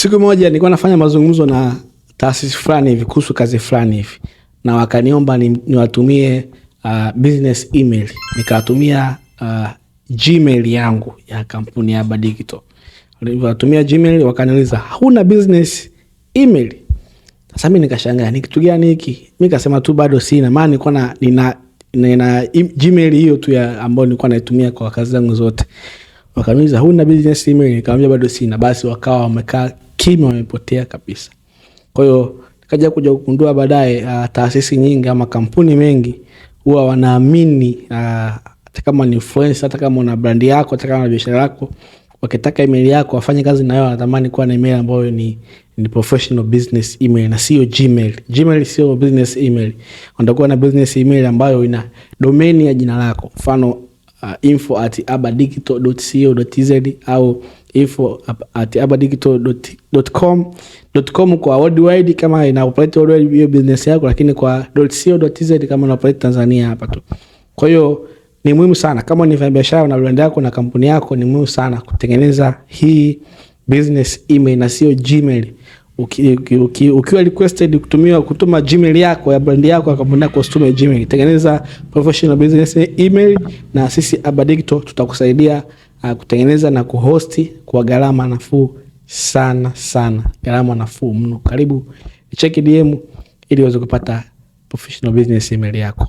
Siku moja nilikuwa nafanya mazungumzo na taasisi fulani hivi kuhusu kazi fulani hivi, na wakaniomba niwatumie business email. Nikawatumia Gmail yangu ya kampuni ya Aba Digital. Niliwatumia Gmail, wakaniuliza huna business email? Sasa mimi nikashangaa ni kitu gani hiki? Mimi nikasema tu bado sina, maana nilikuwa nina Gmail hiyo tu ya ambayo nilikuwa naitumia kwa kazi zangu zote. Wakaniuliza huna business email? Nikamwambia bado sina. Basi wakawa wamekaa kimya, wamepotea kabisa. Kwa hiyo nikaja kuja kugundua baadaye taasisi nyingi ama kampuni mengi huwa wanaamini hata kama ni influencer, hata kama una brand yako, hata kama una biashara yako, wakitaka email yako wafanye kazi nayo, wanatamani kuwa na email ambayo ni professional business email na sio Gmail. Gmail sio business email. Unatakuwa na business email ambayo ina domain ya jina lako. Mfano info@abadigital.co.tz au info@abadigital.com kwa worldwide kama ina operate worldwide hiyo business yako, lakini kwa .co.tz kama ina operate Tanzania hapa tu. Kwa hiyo ni muhimu sana kama ni biashara na brand yako na kampuni yako, ni muhimu sana kutengeneza hii business email na sio Gmail. Ukiwa requested kutuma Gmail yako ya brand yako kampuni yako, usitume Gmail. Tengeneza professional business email na sisi Aba Digital tutakusaidia kutengeneza na kuhost kwa gharama nafuu sana, gharama nafuu mno. Karibu check DM ili uweze kupata professional business email yako.